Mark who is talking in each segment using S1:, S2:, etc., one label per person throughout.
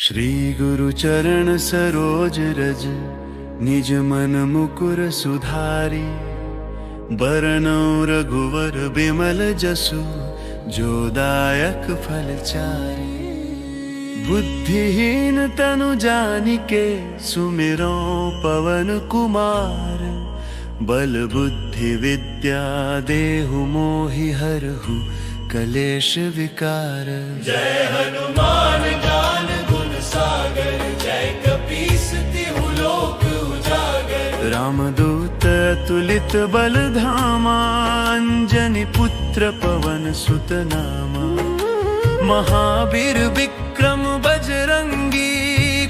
S1: श्री गुरु चरण सरोज रज, निज मन मुकुर सुधारी। बरनौ रघुवर बिमल जसु, जो दायक फल चारि। बुद्धिहीन तनु जानिके, सुमिरौ पवन कुमार। बल बुद्धि विद्या देहु मोहि हरहु, कलेश विकार।
S2: जय हनुमान ज्ञान गुण सागर, जय कपीस तिहु लोक उजागर।
S1: रामदूत अतुलित बल धामा, अंजनी पुत्र पवन सुत नामा। महावीर विक्रम बजरंगी,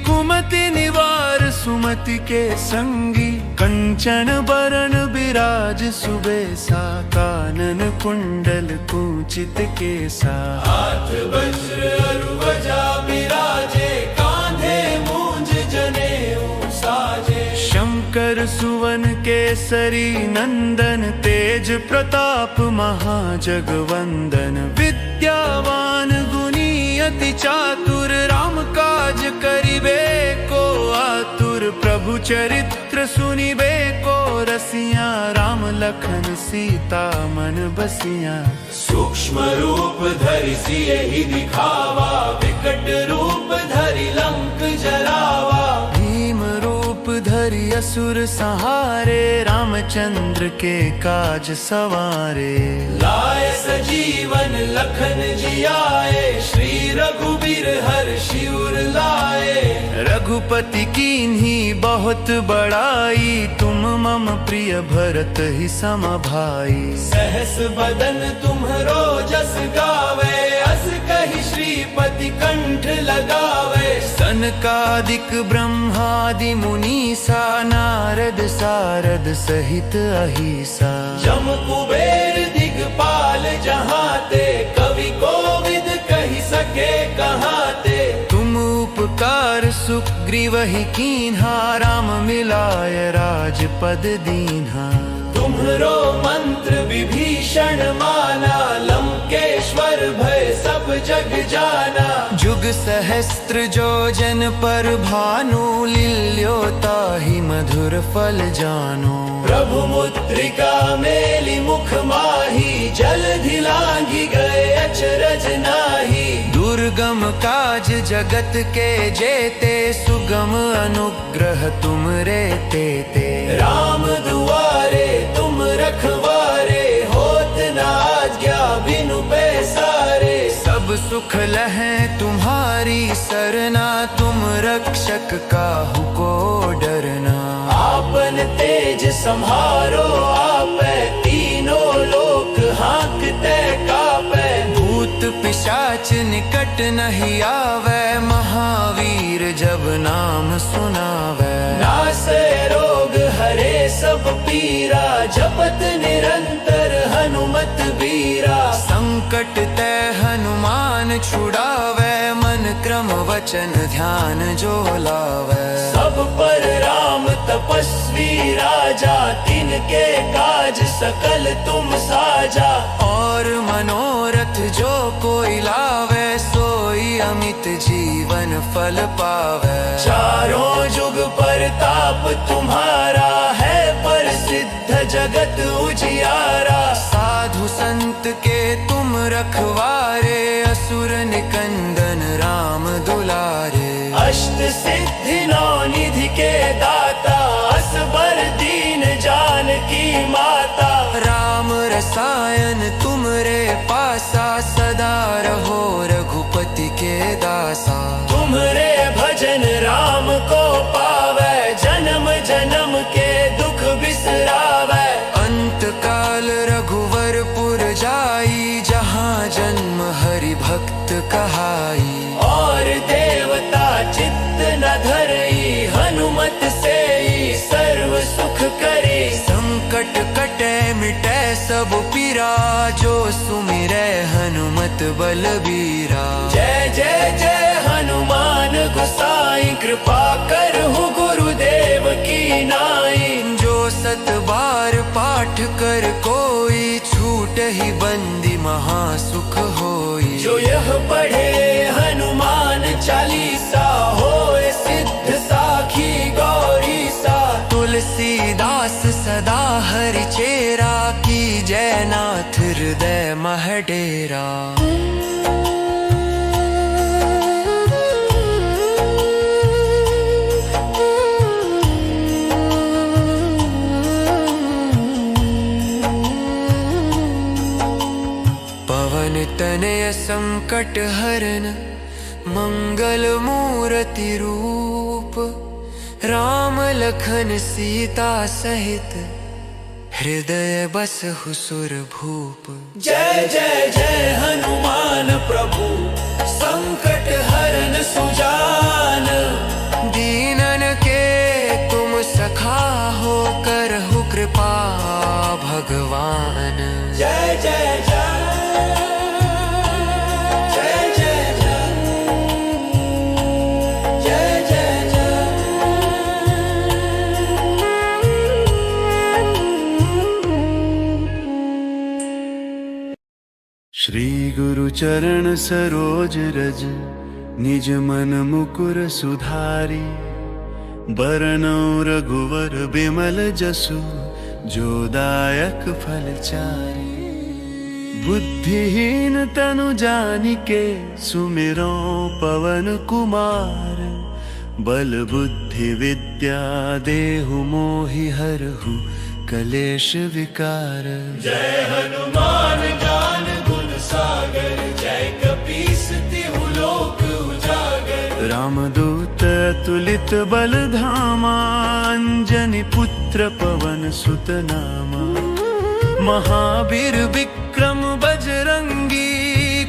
S1: कुमति निवार सुमति के संगी। कंचन बरन बिराज सुबेसा, कानन कुंडल कुंचित केसा।
S2: हाथ वज्र अरु ध्वजा बिराजे, कांधे मूंज जनेऊ साजे।
S1: शंकर सुवन केसरी नंदन, तेज प्रताप महाजगवंदन। विद्यावान गुणी अति चातुर, राम काज करिबे को आतुर। प्रभु चरित्र सुनिबे को रसिया, राम लखन सीता मन बसिया।
S2: सूक्ष्म रूप धरि सियहि दिखावा, विकट रूप धरि लंक जरावा।
S1: भीम रूप धरि असुर संहारे, रामचंद्र के काज सवारे।
S2: लाए सजीवन लखन जियाए, श्री रघुबीर हर्षि उर लाए।
S1: रघुपति कीन्ही बहुत बड़ाई, तुम मम प्रिय भरत ही सम भाई।
S2: सहस बदन तुम्हरो जस गावे, अस कहि श्रीपति कंठ लगावे।
S1: सनकादिक ब्रह्मादि मुनीसा, नारद सारद सहित अहिसा।
S2: जम कुबेर दिगपाल जहाते, कवि कोविद कहि सके कहाते।
S1: तुम उपकार सुग्रीवहि कीन्हा, राम मिलाय राजपद दीन्हा।
S2: तुम्हरो मंत्र विभीषण माना, लंकेश्वर भय सब जग जाना।
S1: जुग सहस्त्र जो जन पर भानु, लील्यो ताहि मधुर फल जानो।
S2: प्रभु मुद्रिका मेलि मुख माही, जलधि लांघि गए अचरज नाहि।
S1: दुर्गम काज जगत के जेते, सुगम अनुग्रह तुम रे तेते।
S2: राम दुआरे तुम रखवारे, होत न आज्ञा बिनु पैसारे।
S1: सब सुख लहै तुम्हारी सरना, तुम रक्षक काहू को डरना।
S2: आपन तेज सम्हारो आपै, तीनों लोक हाँकते कापै।
S1: भूत पिशाच निकट नहीं आवे, महावीर जब नाम सुनावे।
S2: नासै रोग हरे सब पीरा, जपत निरंतर हनुमत बीरा।
S1: संकट ते हनुमान छुड़ावे, मन क्रम वचन ध्यान जो लावे।
S2: सब पर राम तपस्वी राजा, तिनके काज सकल तुम साजा।
S1: और मनोरथ जो कोई लावे, सोई अमित जीवन फल पावे।
S2: चारों जुग परताप तुम्हारा, है प्रसिद्ध जगत उजियारा।
S1: साधु संत के तुम रखवारे, असुर निकंदन राम दुलारे।
S2: अष्ट सिद्धि नौ निधि के दाता, असबर दीन जानकी माता।
S1: राम रसायन तुमरे पासा, सदा रहो रघुपति के दासा।
S2: तुम्हरे भजन राम को पावे, जन्म जन्म के दुख बिसरावे।
S1: अंत काल रघुवरपुर जाई, जहाँ जन्म हरि भक्त कहाई।
S2: और देवता चित्त न धरई, हनुमत से ही सर्व सुख करी।
S1: संकट कटे मिटे सब पीरा, जो सुमिरै हनुमत बलबीरा।
S2: जय जय जय हनुमान गोसाई, कृपा करहु गुरुदेव की नाई।
S1: जो सत बार पाठ कर कोई, छूट ही बंदी महासुख होई।
S2: जो यह पढ़े हनुमान चालीसा,
S1: है डेरा। पवन तनय संकट हरन मंगल मूर्ति रूप, राम लखन सीता सहित हृदय बसहु सुर भूप।
S2: जय जय जय हनुमान प्रभु संकट हरन सुजान,
S1: दीनन के तुम सखा हो करहु कृपा भगवान।
S2: जय जय जय जय जय जय जय जय जय।
S1: श्री गुरु चरण सरोज रज निज मन मुकुर सुधारी, बरनौ रघुवर बिमल जसु जो दायक फल चारि। बुद्धिहीन तनु जानिके सुमिरो पवन कुमार, बल बुद्धि विद्या देहु मोहि हरहु कलेश विकार।
S2: जय हनुमान ज्ञान गुण सागर, जय कपीस तिहु लोक उजागर।
S1: रामदूत अतुलित बल धामा, अंजनी पुत्र पवन सुत नामा। महावीर विक्रम बजरंगी,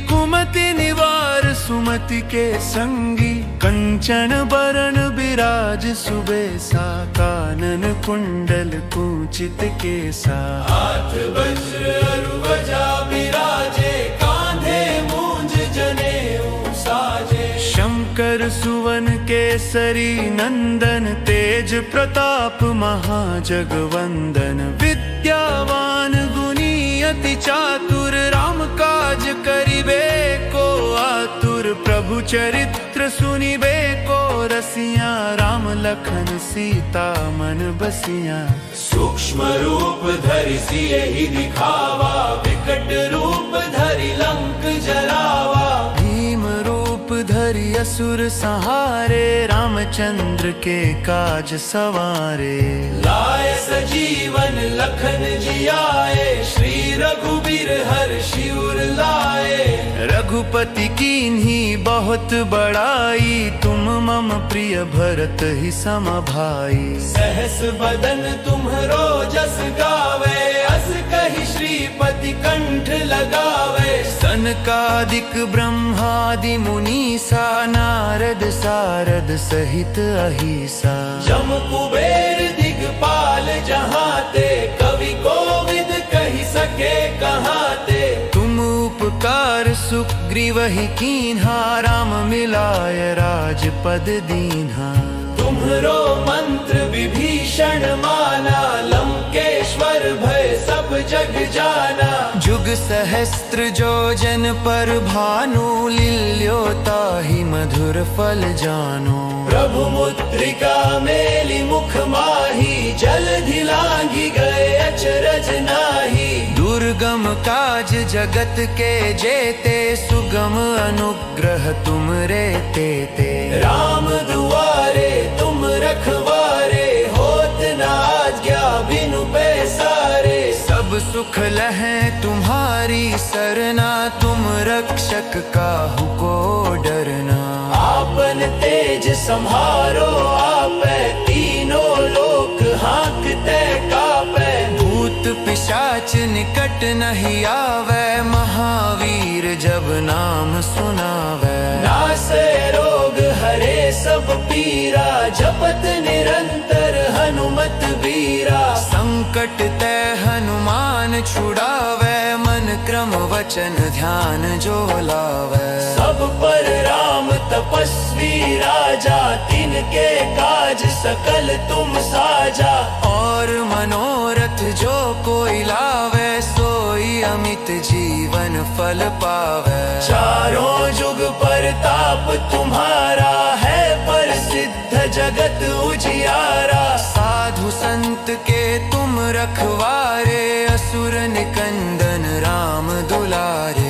S1: कुमति निवार सुमति के संगी। कंचन बरन बिराज सुबेसा, कानन कुंडल कुंचित केसा।
S2: हाथ वज्र अरु ध्वजा बिराजे, कांधे मूंज जनेऊ साजे।
S1: शंकर सुवन केसरी नंदन, तेज प्रताप महाजगवंदन। विद्यावान गुणी अति चातुर, राम काज करिबे को आतुर। प्रभु चरित्र सुनिबे को रसिया, राम लखन सीता मन बसिया।
S2: सूक्ष्म रूप धरि सियहि दिखावा, विकट रूप धरि लंक जरावा।
S1: भीम रूप धरि असुर संहारे, रामचंद्र के काज सवारे।
S2: लाए सजीवन लखन जियाए, श्री रघुबीर हर्षि उर लाए।
S1: रघुपति कीन्ही बहुत बड़ाई, तुम मम प्रिय भरत ही सम भाई।
S2: सहस बदन तुम्हरो जस गावे, अस कहि श्रीपति कंठ लगावे। सनकादिक ब्रह्मादि मुनीसा, नारद सारद सहित अहिसा। जम कुबेर दिगपाल जहाते, कवि कोविद कहि सके कहाते। तुम उपकार सुग्रीवहि कीन्हा, राम मिलाय राजपद दीन्हा। तुम्हरो मंत्र विभीषण माना, लंकेश्वर भय सब जग जाना। जुग सहस्त्र जो जन पर भानु, लील्योता ही मधुर फल जानो। प्रभु मुद्रिका मेलि मुख माही, जलधि लांघि गए अचरज नाहि। दुर्गम काज जगत के जेते, सुगम अनुग्रह तुम रे तेते। राम दुआरे तुम रखवारे, होत न आज्ञा बिनु पैसारे। सब सुख लहै तुम्हारी सरना, तुम रक्षक काहू को डरना। आपन तेज सम्हारो आपै, तीनों लोक हाँकते कापै। भूत पिशाच निकट नहीं आवे, महावीर जब नाम सुनावे। नासै रोग हरे सब पीरा, जपत निरंतर हनुमत वीरा। संकट ते हनुमान छुड़ावे, मन क्रम वचन ध्यान जो लावे। सब पर राम तपस्वी राजा, तिनके काज सकल तुम साजा। और मनोरथ जो कोई लावे, सोई अमित जीवन फल पावे। चारों जुग परताप तुम्हारा है, प्रसिद्ध जगत उजियारा। साधु संत के तुम रखवारे, असुर निकंदन राम दुलारे।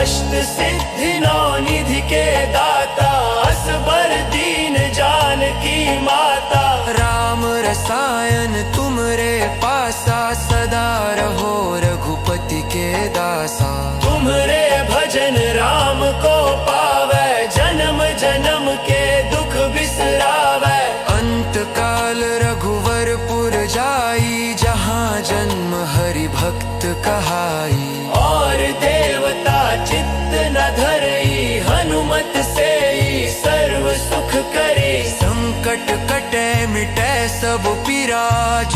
S2: अष्ट सिद्धि नौ निधि के दाता, असबर दीन जानकी माता।
S1: राम रसायन तुमरे पासा, सदा रहो रघुपति के दासा।
S2: तुम्हारे भजन राम को पावे, जन्म जन्म के दुख बिसरावे।
S1: अंत काल रघुवरपुर जाई, जहाँ जन्म हरि भक्त कहाई।
S2: और देवता चित्त न धरई, हनुमत से ही सर्व सुख करे।
S1: संकट कटे मिटे सब पीरा,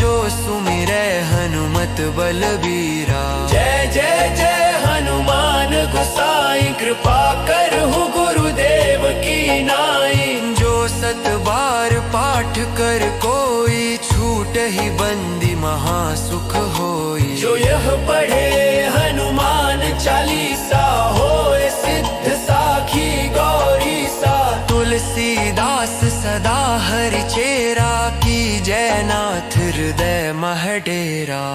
S1: जो सुमिरै हनुमत बलबीरा।
S2: जय जय जय हनुमान गोसाई, कृपा करहु गुरुदेव की नाई।
S1: जो सत बार पाठ कर कोई, छूट ही बंदी महासुख होई।
S2: जो यह पढ़े हनुमान चालीसा, होए सिद्ध साखी गौरी सा।
S1: तुलसीदास सदा हरि चेरा, की जयनाथ हृदय मह डेरा।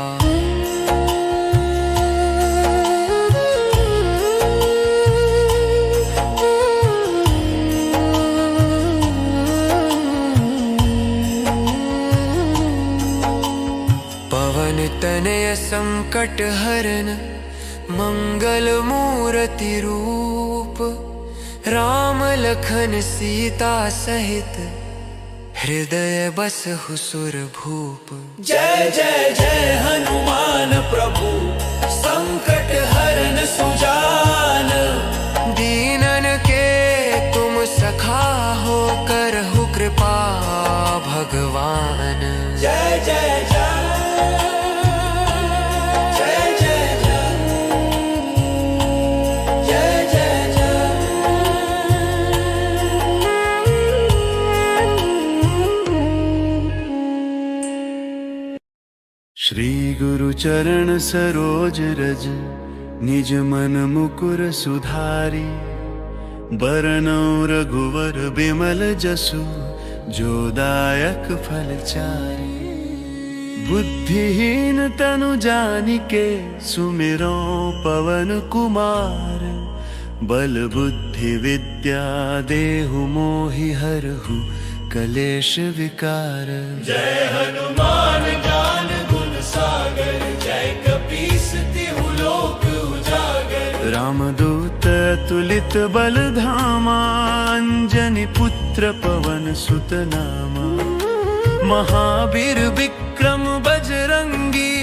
S1: पवन तनय संकट हरन, मंगल मूर्ति रूप। राम लखन सीता सहित, हृदय बसहु सुर भूप।
S2: जय जय जय हनुमान प्रभु, संकट हरन सुजान।
S1: दीनन के तुम सखा हो, करहु कृपा भगवान।
S2: जय जय जय जय जय जय जय जय।
S1: श्री गुरु चरण सरोज रज, निज मन मुकुर सुधारी। बरनौ रघुवर बिमल जसु, जो दायक फल चारि। बुद्धिहीन तनु जानिके, सुमिरो पवन कुमार। बल बुद्धि विद्या देहु मोहि हरहु, कलेश विकार।
S2: जय हनुमान ज्ञान गुण सागर, जय कपीस तिहु लोक उजागर।
S1: रामदूत अतुलित बल धामा, अंजनी पुत्र पवन सुत नामा। महावीर विक्रम बजरंगी,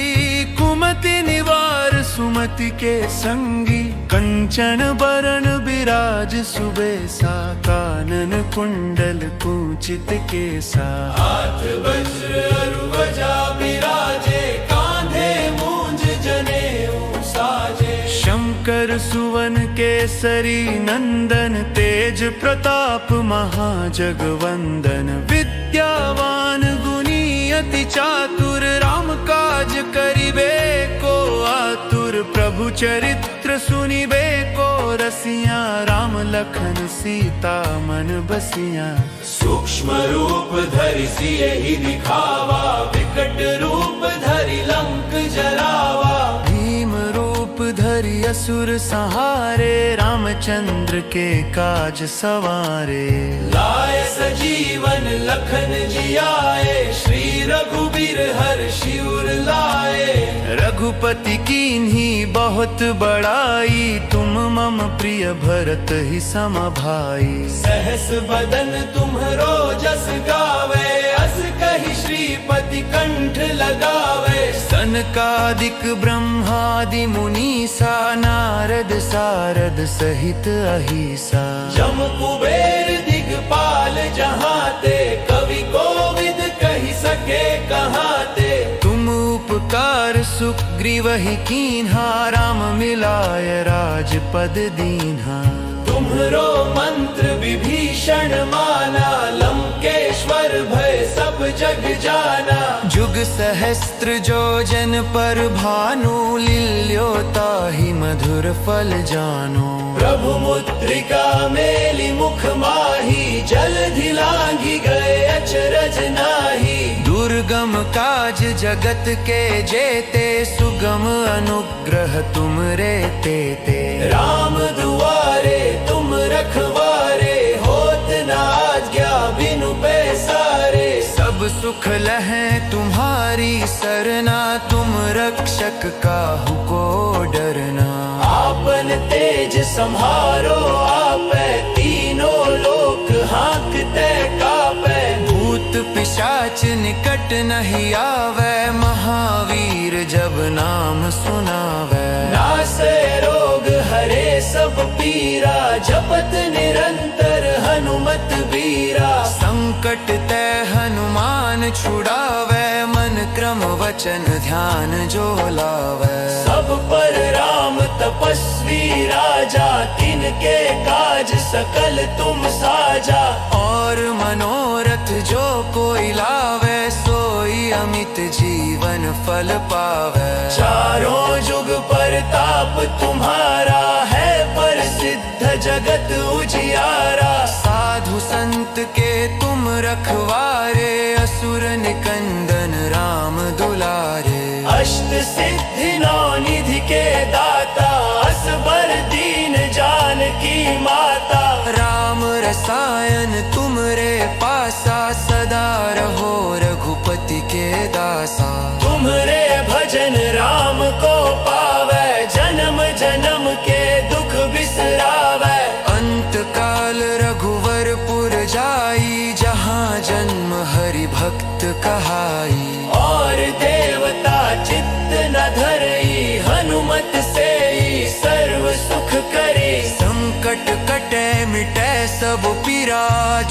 S1: कुमति निवार सुमति के संगी। कंचन बरन बिराज सुबेसा, कानन कुंडल कुंचित केसा।
S2: हाथ वज्र अरु ध्वजा बिराजे, कांधे मूंज जनेऊ साजे।
S1: शंकर सुवन केसरी नंदन, तेज प्रताप महाजगवंदन। विद्यावान गुणी अति चातुर, राम काज करिबे को आतुर। प्रभु चरित्र सुनिबे को रसिया, राम लखन सीता मन बसिया।
S2: सूक्ष्म रूप धरि सियहि दिखावा, विकट रूप धरि लंक जरावा।
S1: भीम रूप धरि असुर सहारे, रामचंद्र के काज सवारे।
S2: लाए सजीवन लखन जियाए, श्री रघुबीर हर्षि उर लाए।
S1: रघुपति कीन्ही बहुत बड़ाई, तुम मम प्रिय भरत ही सम भाई।
S2: सहस बदन तुम्हरो जस गावे, अस कहि श्रीपति कंठ लगावे।
S1: सनकादिक ब्रह्मादि मुनीसा, नारद सारद सहित अहिसा।
S2: जम कुबेर दिगपाल जहाते, कवि कोविद कहि सके कहाते।
S1: तुम उपकार सुग्रीवहि कीन्हा, राम मिलाय राजपद दीन्हा।
S2: तुम्हरो मंत्र विभीषण माना, लंकेश्वर भय सब जग जाना।
S1: जुग सहस्त्र जो जन पर भानु, लील्योता ही मधुर फल जानो।
S2: प्रभु मुद्रिका मेलि मुख माही, जलधि लांघि गए अचरज नाही।
S1: दुर्गम काज जगत के जेते, सुगम अनुग्रह तुम रे तेते।
S2: राम दुआरे तुम रखवारे, होत न आज्ञा बिनु पैसारे।
S1: सब सुख लहें तुम्हारी सरना, तुम रक्षक काहू को डरना।
S2: आपन तेज संहारो आपे, तीनों लोक हाँकते कापे।
S1: भूत पिशाच निकट नहीं आवे, महावीर जब नाम सुनावे।
S2: नासे रोग हरे सब पीरा, जपत निरंतर हनुमत बीरा।
S1: संकट ते हनुमान छुड़ावे, मन क्रम वचन ध्यान जो लावे।
S2: सब पर राम तपस्वी राजा, तिनके काज सकल तुम साजा।
S1: और मनोरथ जो कोई लावे, सोई अमित जीवन फल पावे।
S2: चारों जुग परताप तुम्हारा है, प्रसिद्ध जगत उजियारा।
S1: साधु संत के तुम रखवारे, असुर निकंदन राम दुलारे।
S2: अष्ट सिद्धि नौ निधि के दाता, असबर दीन जानकी माता।
S1: राम रसायन तुमरे पासा, सदा रहो रघुपति के दासा।
S2: तुम्हरे भजन राम को पावे, जन्म जन्म के दुख बिसरावे।
S1: अंत काल रघुवरपुर जाई, जहाँ जन्म हरि भक्त कहाई।
S2: और देवता चित्त न धरई, हनुमत से ही सर्व सुख करे।
S1: संकट कटे मिटे सब पीरा,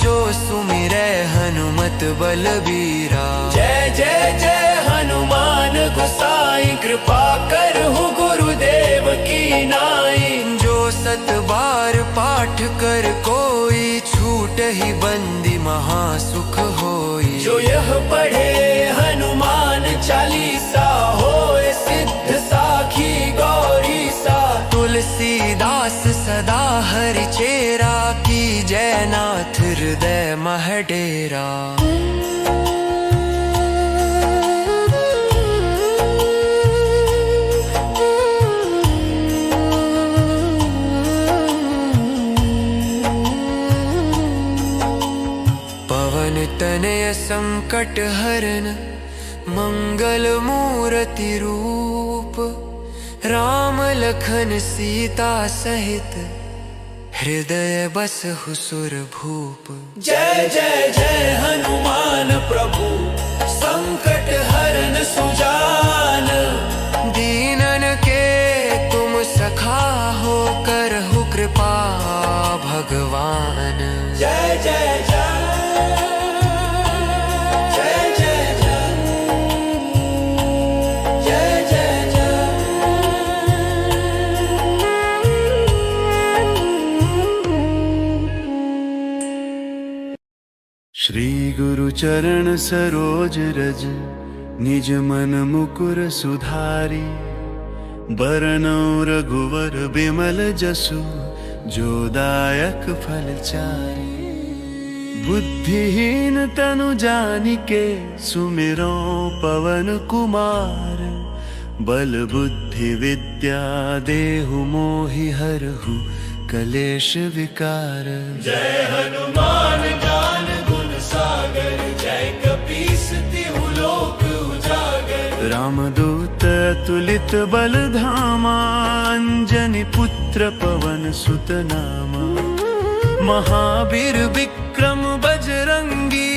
S1: जो सुमिरै हनुमत बलबीरा।
S2: जय जय जय हनुमान गोसाई, कृपा करहु गुरुदेव की नाई।
S1: जो सत बार पाठ कर कोई, छूट ही बंदी महासुख होई।
S2: जो यह पढ़े हनुमान चालीसा, होए सिद्ध साखी गौरी सा।
S1: तुलसीदास सदा हरि चेरा, की जयनाथ हृदय मह डेरा। पवन तनय संकट हरन, मंगल मूर्ति रूप। राम लखन सीता सहित, हृदय बसहु सुर भूप।
S2: जय जय जय हनुमान प्रभु, संकट हरन सुजान।
S1: दीनन के तुम सखा हो, करहु कृपा भगवान।
S2: जय जय जय जय जय जय जय जय जय।
S1: श्री गुरु चरण सरोज रज, निज मन मुकुर सुधारी। बरनौ रघुवर बिमल जसु, जो दायक फल चारि। बुद्धिहीन तनु जानिके, सुमिरो पवन कुमार। बल बुद्धि विद्या देहु मोहि हरहु, कलेश विकार।
S2: जय हनुमान ज्ञान गुण सागर, जय कपीस तिहु लोक उजागर।
S1: रामदूत अतुलित बल धामा, अंजनी पुत्र पवन सुत नामा। महावीर विक्रम बजरंगी,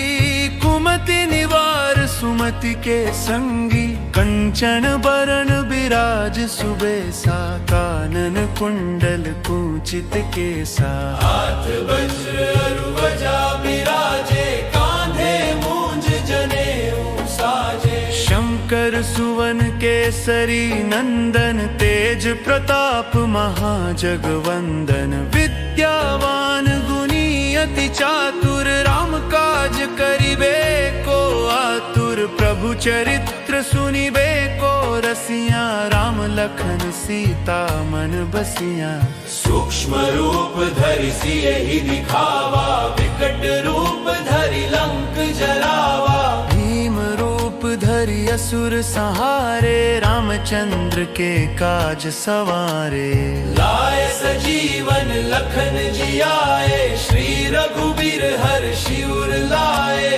S1: कुमति निवार सुमति के संगी। कंचन बरन बिराज सुबेसा, कानन कुंडल कुंचित केसा।
S2: हाथ वज्र अरुवजा बिराजे, कांधे मूंज जनेऊ साजे।
S1: शंकर सुवन केसरी नंदन, तेज प्रताप महाजगवंदन। विद्यावान गुणी अति चातुर, राम काज करिबे को आतुर। प्रभु चरित्र सुनिबे को रसिया, राम लखन सीता मन बसिया।
S2: सूक्ष्म रूप धरि सियहि दिखावा, विकट रूप धरि लंक जरावा।
S1: भीम रूप धरि असुर संहारे, रामचंद्र के काज सवारे।
S2: लाए सजीवन लखन जी आए, श्री रघुबीर हर्षि उर लाए।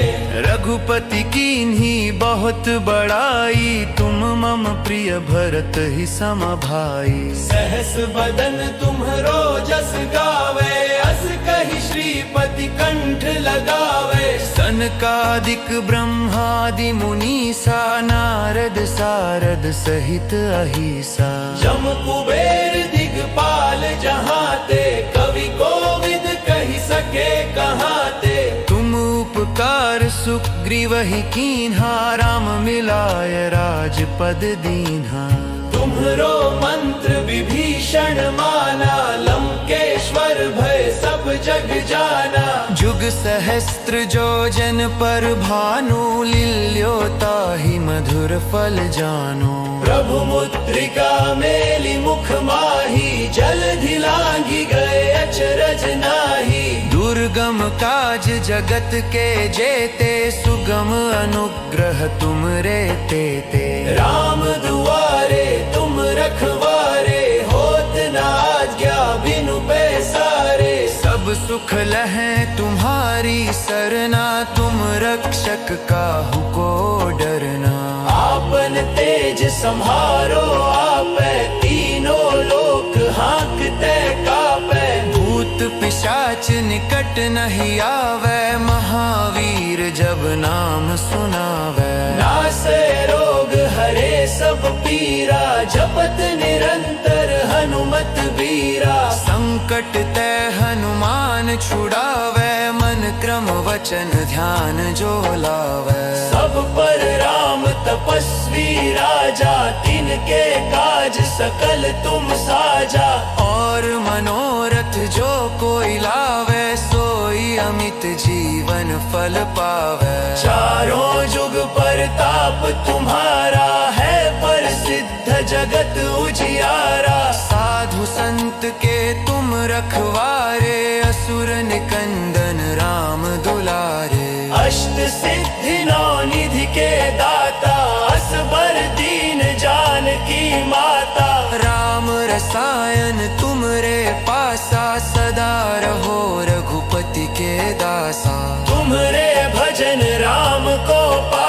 S1: रघुपति कीन्ही बहुत बड़ाई, तुम मम प्रिय भरत ही सम भाई।
S2: सहस बदन तुम्हरो जस गावे, अस कहि श्रीपति कंठ लगावे।
S1: सनकादिक ब्रह्मादि मुनीसा, नारद सारद सहित अहिसा।
S2: जम कुबेर दिगपाल जहाते, कवि कोविद कहि सके कहाते।
S1: तुम उपकार सुग्रीवहि कीन्हा, राम मिलाय राजपद दीन्हा।
S2: तुम्हरो मंत्र विभीषण माना, लंकेश्वर भय सब जग जाना।
S1: जुग सहस्त्र जो जन पर भानु, लील्योताहि मधुर फल जानो।
S2: प्रभु मुद्रिका मेलि मुख माही, जलधि लांघि गए अचरज नाही।
S1: दुर्गम काज जगत के जेते, सुगम अनुग्रह तुम रे तेते।
S2: राम दुआरे तुम रखवारे, होत न आज्ञा बिनु पैसारे।
S1: सब सुख लहै तुम्हारी सरना, तुम रक्षक काहू को डरना।
S2: आपन तेज सम्हारो आपै, तीनों लोक हाँकते कापै।
S1: भूत पिशाच निकट नहीं आवे, महावीर जब नाम सुनावे।
S2: नासै रोग हरे सब पीरा, जपत निरंतर हनुमत बीरा।
S1: संकट ते हनुमान छुड़ावे, मन क्रम वचन ध्यान जो लावे।
S2: सब पर राम तपस्वी राजा, तिनके काज सकल तुम साजा।
S1: और मनोरथ जो कोई लावे, सोई अमित जीवन फल पावे।
S2: चारों जुग परताप तुम्हारा है, प्रसिद्ध जगत उजियारा।
S1: साधु संत के तुम रखवारे, असुर निकंदन राम दुलारे।
S2: अष्ट सिद्धि नौ निधि के दाता, असबर दीन जानकी माता।
S1: राम रसायन तुमरे पासा, सदा रहो रघुपति के दासा।
S2: तुम्हरे भजन राम को पा,